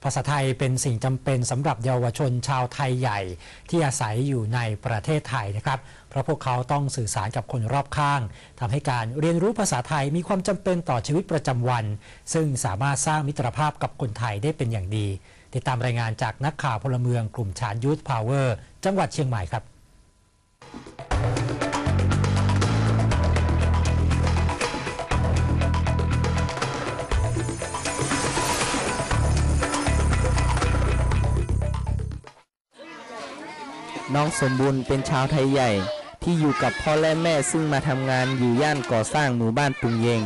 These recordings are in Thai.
ภาษาไทยเป็นสิ่งจำเป็นสำหรับเยาวชนชาวไทยใหญ่ที่อาศัยอยู่ในประเทศไทยนะครับเพราะพวกเขาต้องสื่อสารกับคนรอบข้างทำให้การเรียนรู้ภาษาไทยมีความจำเป็นต่อชีวิตประจำวันซึ่งสามารถสร้างมิตรภาพกับคนไทยได้เป็นอย่างดีติดตามรายงานจากนักข่าวพลเมืองกลุ่มชาญยูธพาวเวอร์จังหวัดเชียงใหม่ครับน้องสมบูรณ์เป็นชาวไทยใหญ่ที่อยู่กับพ่อและแม่ซึ่งมาทำงานอยู่ย่านก่อสร้างหมู่บ้านปุงเยง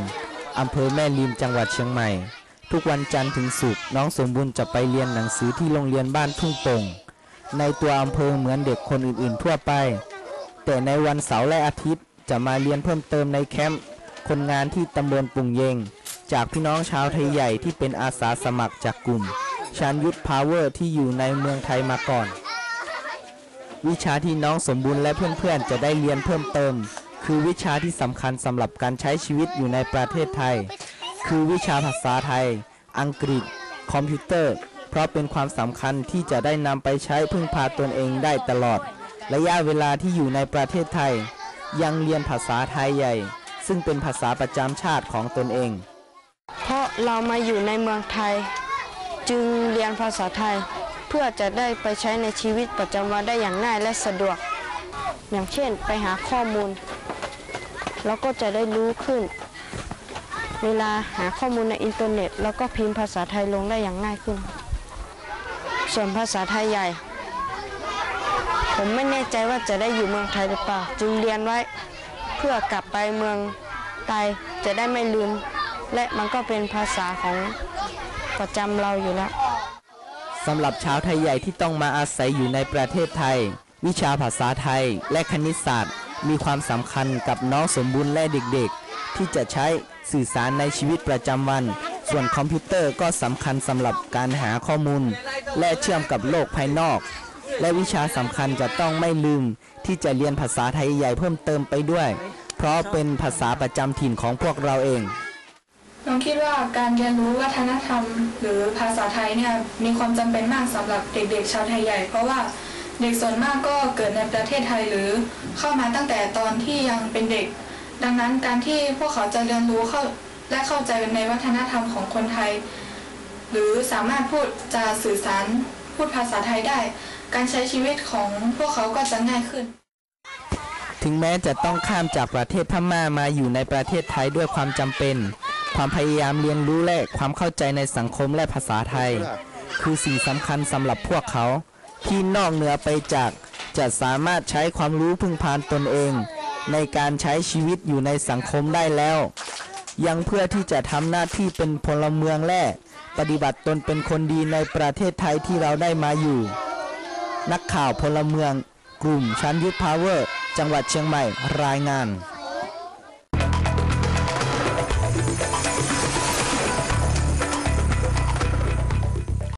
อำเภอแม่ริมจังหวัดเชียงใหม่ทุกวันจันทร์ถึงศุกร์น้องสมบูรณ์จะไปเรียนหนังสือที่โรงเรียนบ้านทุ่งโป่งในตัวอำเภอเหมือนเด็กคนอื่นๆทั่วไปแต่ในวันเสาร์และอาทิตย์จะมาเรียนเพิ่มเติมในแคมป์คนงานที่ตำบลปุงเยงจากพี่น้องชาวไทยใหญ่ที่เป็นอาสาสมัครจากกลุ่มชาญยุทธพาวเวอร์ที่อยู่ในเมืองไทยมาก่อนวิชาที่น้องสมบูรณ์และเพื่อนๆจะได้เรียนเพิ่มเติมคือวิชาที่สำคัญสำหรับการใช้ชีวิตอยู่ในประเทศไทยคือวิชาภาษาไทยอังกฤษคอมพิวเตอร์เพราะเป็นความสำคัญที่จะได้นำไปใช้พึ่งพาตนเองได้ตลอดระยะเวลาที่อยู่ในประเทศไทยยังเรียนภาษาไทยใหญ่ซึ่งเป็นภาษาประจำชาติของตนเองเพราะเรามาอยู่ในเมืองไทยจึงเรียนภาษาไทยเพื่อจะได้ไปใช้ในชีวิตประจำวันได้อย่างง่ายและสะดวกอย่างเช่นไปหาข้อมูลเราก็จะได้รู้ขึ้นเวลาหาข้อมูลในอินเทอร์เน็ตเราก็พิมพ์ภาษาไทยลงได้อย่างง่ายขึ้นส่วนภาษาไทยใหญ่ผมไม่แน่ใจว่าจะได้อยู่เมืองไทยหรือเปล่าจึงเรียนไว้เพื่อกลับไปเมืองไทยจะได้ไม่ลืมและมันก็เป็นภาษาของประจำเราอยู่แล้วสำหรับชาวไทยใหญ่ที่ต้องมาอาศัยอยู่ในประเทศไทยวิชาภาษาไทยและคณิตศาสตร์มีความสำคัญกับน้องสมบูรณ์และเด็กๆที่จะใช้สื่อสารในชีวิตประจำวันส่วนคอมพิวเตอร์ก็สำคัญสำหรับการหาข้อมูลและเชื่อมกับโลกภายนอกและวิชาสำคัญจะต้องไม่ลืมที่จะเรียนภาษาไทยใหญ่เพิ่มเติมไปด้วยเพราะเป็นภาษาประจำถิ่นของพวกเราเองน้องคิดว่าการเรียนรู้วัฒนธรรมหรือภาษาไทยเนี่ยมีความจำเป็นมากสำหรับเด็กๆชาวไทยใหญ่เพราะว่าเด็กส่วนมากก็เกิดในประเทศไทยหรือเข้ามาตั้งแต่ตอนที่ยังเป็นเด็กดังนั้นการที่พวกเขาจะเรียนรู้และเข้าใจในวัฒนธรรมของคนไทยหรือสามารถพูดจะสื่อสารพูดภาษาไทยได้การใช้ชีวิตของพวกเขาก็จะง่ายขึ้นถึงแม้จะต้องข้ามจากประเทศพม่ามาอยู่ในประเทศไทยด้วยความจำเป็นความพยายามเรียนรู้และความเข้าใจในสังคมและภาษาไทยคือสิ่งสำคัญสำหรับพวกเขาที่นอกเหนือไปจากจะสามารถใช้ความรู้พึ่งพาตนเองในการใช้ชีวิตอยู่ในสังคมได้แล้วยังเพื่อที่จะทำหน้าที่เป็นพลเมืองและปฏิบัติตนเป็นคนดีในประเทศไทยที่เราได้มาอยู่นักข่าวพลเมืองกลุ่มชาญยุทธพาวเวอร์จังหวัดเชียงใหม่รายงาน